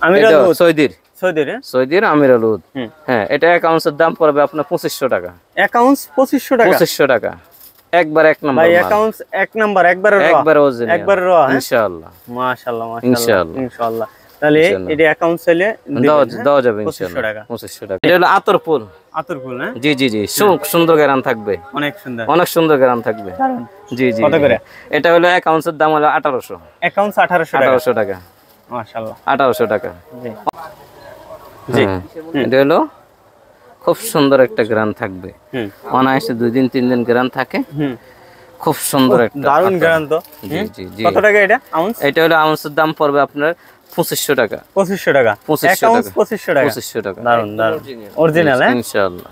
আমিরাল উদ সৌদির সৌদির আমিরাল উদ। হ্যাঁ, এটা এক আউন্সের দাম পড়বে আপনার 2500 টাকা। এক আউন্স 2500 টাকা? 2500 টাকা একবার এক নাম্বার ভাই এক আউন্স এক নাম্বার একবারে র একবার অরিজিনাল একবারে র ইনশাআল্লাহ মাশাআল্লাহ ইনশাআল্লাহ ইনশাআল্লাহ। তাহলে এটা অ্যাকাউন্ট চাইলে দেওয়া যাবে ইনশাআল্লাহ 2500 টাকা। এটা হলো আতর ফুল না? জি জি জি, সুন্দর গ্রাম থাকবে, অনেক সুন্দর গ্রাম থাকবে। জি জি। কত করে? এটা হলো এক আউন্সের দাম হলো 1800। এক আউন্স 1800 টাকা মাশাআল্লাহ 1800 টাকা। জি জি। এটা হলো খুব সুন্দর একটা গ্রাম থাকবে, অনায়াসে 2 দিন 3 দিন গ্রাম থাকে, খুব সুন্দর একটা দারুণ গ্রাম তো। জি জি জি। কত টাকা এটা আউন্স? এটা হলো আউন্সের দাম পড়বে আপনার 2500 টাকা। 2500 টাকা এক আউন্স 2500 টাকা 2500 টাকা দারুণ অরিজিনাল ইনশাআল্লাহ।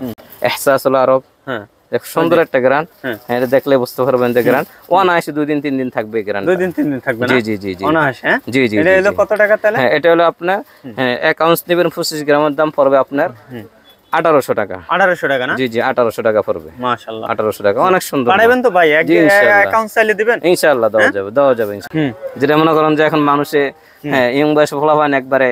ইহসাসুল আরব, হ্যাঁ দেখ সুন্দর একটা গ্রান, হ্যাঁ এটা দেখলে বুঝতে পারবেন যে গ্রান অনায়াসে 2 দিন 3 দিন থাকবে গ্রান, 2 দিন 3 দিন থাকবে না? জি জি জি জি অনায়াসে। হ্যাঁ জি জি। এটা হলো কত টাকা তাহলে? হ্যাঁ, এটা হলো আপনার এক আউন্স নেবেন 25 গ্রামের দাম পড়বে আপনার 1800 টাকা। 1800 টাকা না? জি জি 1800 টাকা পড়বে মাশাআল্লাহ 1800 টাকা, অনেক সুন্দর। পাঠাবেন তো ভাই? এক অ্যাকাউন্ট চাইলে দিবেন ইনশাআল্লাহ, দেওয়া যাবে যেটা মনে করেন যে এখন মানুষে হ্যাঁ ইয়ং বয়সে ফলাফান একবারে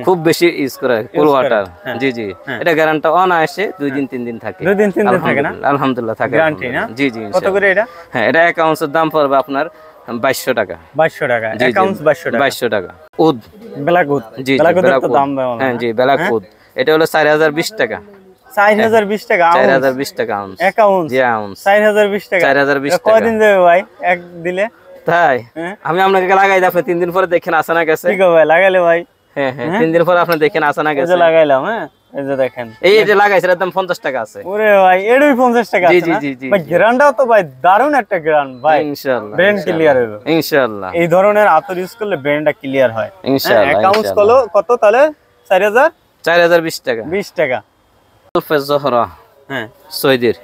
খুব বেশি ইউজ করে কুল ওয়াটার। জি জি, এটা গ্যারান্টি অনায়াসে 2 দিন 3 দিন থাকে। 2 দিন 3 দিন থাকে না? আলহামদুলিল্লাহ থাকে গ্যারান্টি না? জি জি। কত করে এটা? হ্যাঁ, এটা অ্যাকাউন্টের দাম পড়বে আপনার 2200 টাকা। 2200 টাকা অ্যাকাউন্ট 2200 টাকা। 2200 টাকা। উদ, ব্ল্যাক উদ। জি ব্ল্যাক উদের তো দাম দেওয়া না? হ্যাঁ জি, ব্ল্যাক উদ। এটা হলো 4020 টাকা। 4020 টাকা আউন্স? 4020 টাকা আউন্স। অ্যাকাউন্ট জি আউন্স 4020 টাকা। 4020 টাকা। কয়দিন যাবে ভাই এক দিলে? তাই আমি আপনাকে লাগাই দিই, আপনি 3 দিন পরে দেখেন আসে না গেছে। ঠিক আছে ভাই, লাগাইলে ভাই। হ্যাঁ হ্যাঁ, 3 দিন পরে আপনি দেখেন আসে না গেছে। এই যে লাগাইলাম, হ্যাঁ এই যে দেখেন, এই যে লাগাইছে এর দাম 50 টাকা আছে। ওরে ভাই এরই 50 টাকা আছে না? ভাই গ্রানটাও তো ভাই দারুণ একটা গ্রান ভাই। ইনশাআল্লাহ ব্রেন ক্লিয়ার হবে ইনশাআল্লাহ। এই ধরনের আতর ইউজ করলে ব্রেনটা ক্লিয়ার হয় ইনশাআল্লাহ। অ্যাকাউন্ট কত তাহলে? 4020 টাকা। 20 টাকা। আলফা জোহরা, হ্যাঁ সৌদির।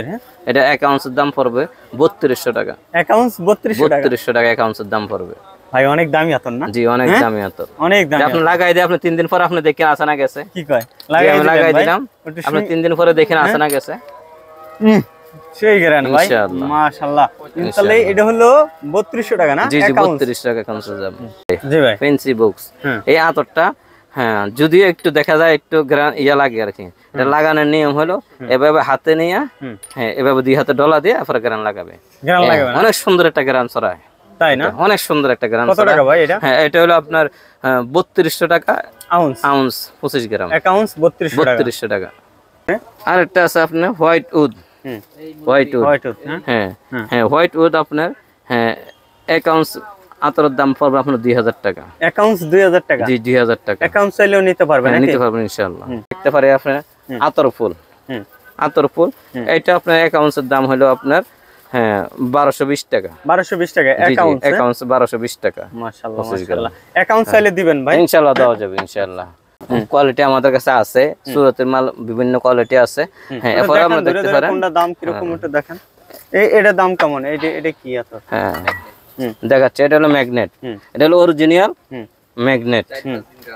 হ্যাঁ এটা অ্যাকাউন্টের দাম পড়বে 3200 টাকা। অ্যাকাউন্ট 3200 টাকা? 3200 টাকা অ্যাকাউন্টের দাম পড়বে ভাই, অনেক দামি আতর না? জি, অনেক দামি আতর, অনেক দামি। আপনি লাগাই দেন, আপনি 3 দিন পরে আপনি দেখেন আসে না গেছে। কি কয়? লাগাই দিলাম, আপনি 3 দিন পরে দেখেন আসে না গেছে। সেই গ্রান ভাই মাশাআল্লাহ। তাহলে এটা হলো 3200 টাকা না? জি জি 32 টাকা অ্যাকাউন্টের দাম। জি ভাই। ফেন্সি বক্স, এই আতরটা হ্যাঁ যদিও একটু দেখা যায় একটু ইয়া লাগে আর কি। এটা লাগানোর নিয়ম হলো এভাবে হাতে নিয়ে, হ্যাঁ এভাবে 2 হাতে ডলা দিয়ে তারপরে গ্রান লাগাবে। অনেক সুন্দর একটা গ্রান ছড়ায়, তাই না? অনেক সুন্দর একটা গ্রান। কত টাকা ভাই এটা? হ্যাঁ, এটা হলো আপনার 3200 টাকা আউন্স। আউন্স 25 গ্রাম অ্যাকাউন্ট 3200 টাকা। আর একটা আছে আপনার হোয়াইট উড। হোয়াইট উড, হ্যাঁ হ্যাঁ হোয়াইট উড আপনার, হ্যাঁ অ্যাকাউন্টস আতরের দাম পড়বে আপনার 2000 টাকা। অ্যাকাউন্টস 2000 টাকা? জি 2000 টাকা। অ্যাকাউন্ট চাইলেও নিতে পারবেন? নিতে পারবেন ইনশাআল্লাহ। দেখতে পারে আপনার আতর ফুল, আতর ফুল এটা আপনার অ্যাকাউন্টসের দাম হলো আপনার হ্যাঁ 1220 টাকা। 1220 টাকা অ্যাকাউন্টস? অ্যাকাউন্টস 1220 টাকা। মাশাআল্লাহ মাশাআল্লাহ। অ্যাকাউন্ট চাইলে দিবেন ভাই? ইনশাআল্লাহ দেওয়া যাবে ইনশাআল্লাহ। কোয়ালিটি আমাদের কাছে আছে, সুরতের মাল বিভিন্ন কোয়ালিটি আছে। হ্যাঁ, এরপর আমরা দেখতে পারেন কোনটা দাম কি রকম একটু দেখেন। এটা দাম কেমন? এটা কি আতর? হ্যাঁ দেখাচ্ছে, এটা হলো ম্যাগনেট, এটা হলো অরিজিনাল ম্যাগনেট।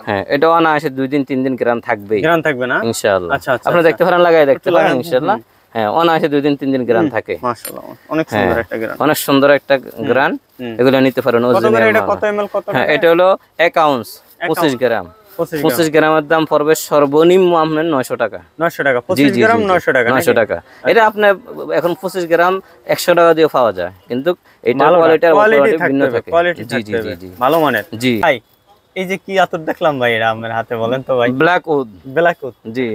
হ্যাঁ, এটা অনায়াসে 2 দিন 3 দিন গ্রাম থাকবে। গ্রাম থাকবে না? ইনশাআল্লাহ। আপনি দেখতে পারেন, লাগাই দেখতে পারেন ইনশাআল্লাহ। হ্যাঁ, অনায়াসে 2 দিন 3 দিন গ্রাম থাকে। মাশাআল্লাহ, অনেক সুন্দর একটা গ্রান, অনেক সুন্দর একটা গ্রান। এগুলো নিতে পারেন অরিজিনাল। এটা কত ml? কত? হ্যাঁ, এটা হলো অ্যাকাউন্টস 25 গ্রাম। 25 গ্রামের দাম পড়বে সর্বনিম্ন আপনার 900 টাকা। 900 টাকা 25 গ্রাম? 900 টাকা? 900 টাকা। এটা আপনার এখন 25 গ্রাম 100 টাকা দিয়ে পাওয়া যায়, কিন্তু এটা কোয়ালিটি ভিন্ন থাকে। জি জি জি, ভালো মানের। জি ভাই এই যে কি আতর দেখলাম ভাই, এটা আমার হাতে বলেন তো ভাই? Black wood. ব্ল্যাক উড, জি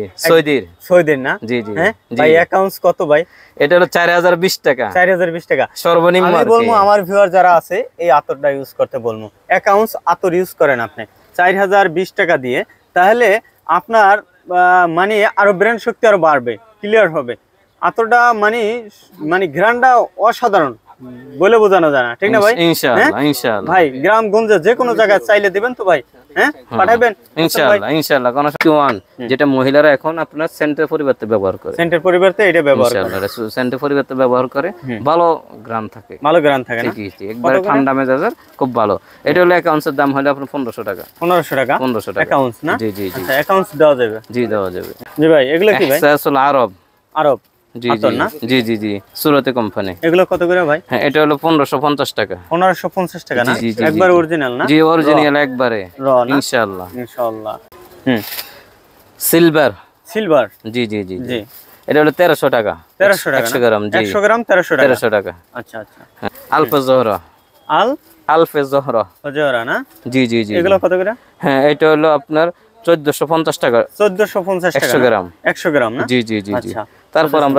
সৌদির না? জি জি। হ্যাঁ ভাই, অ্যাকাউন্টস কত ভাই? এটা হলো 4020 টাকা। 4020 টাকা সর্বনিম্ন। আমি বলবো আমার ভিউয়ার যারা আছে এই আতরটা ইউজ করতে বলবো। অ্যাকাউন্টস আতর ইউজ করেন আপনি 4020 টাকা দিয়ে, তাহলে আপনার মানে আরো ব্রেন শক্তি আরো বাড়বে, ক্লিয়ার হবে আতরটা। মানে গ্রানটা অসাধারণ, বলে বোঝানো যায় না, ঠিক না ভাই? ইনশাআল্লাহ ইনশাআল্লাহ ভাই গ্রাম গঞ্জে যে কোনো জায়গায় চাইলে দিবেন তো ভাই? হ্যাঁ পাঠাবেন ইনশাআল্লাহ ইনশাআল্লাহ। কোন ওয়ান যেটা মহিলারা এখন আপনার সেন্টের পরিবর্তে ব্যবহার করে, সেন্টের পরিবর্তে এটা ব্যবহার করে, ইনশাআল্লাহ সেন্টের পরিবর্তে ব্যবহার করে, ভালো গ্রাম থাকে, ভালো গ্রাম থাকে না? ঠিকই, একবারে ঠান্ডা মেজাজের, খুব ভালো। এটা হলো অ্যাকাউন্টসের দাম হলো আপনার 1500 টাকা। 1500 টাকা? 1500 টাকা অ্যাকাউন্টস না? জি জি জি। আচ্ছা, অ্যাকাউন্টস দেওয়া যাবে? জি দেওয়া যাবে। জি ভাই, এগুলো কি ভাই? ইহসাসুল আরব। আরব, জি আতর না? জি জি জি সুরতে কোম্পানি। এগুলো কত করে ভাই? হ্যাঁ এটা হলো 1550 টাকা। 1550 টাকা না? জি, জি, জি, একবার জি। অরিজিনাল না? জি অরিজিনাল একবারে র না? ইনশাআল্লাহ। ইনশাআল্লাহ। হুম। সিলভার। সিলভার। জি জি জি জি জি। এটা হলো 1300 টাকা। 1300 টাকা 100 না? গ্রাম। জি 100 গ্রাম 1300 টাকা। 1300 টাকা। আচ্ছা আচ্ছা। হ্যাঁ, আলফা জোহরা। আল আলফা জোহরা। হজরা না? জি জি জি এগুলো জি। কত করে? হ্যাঁ এটা হলো আপনার 1450 টাকা 1450 টাকা 100 না? গ্রাম। 100 গ্রাম না? জি জি জি জি। আচ্ছা। তারপর আমরা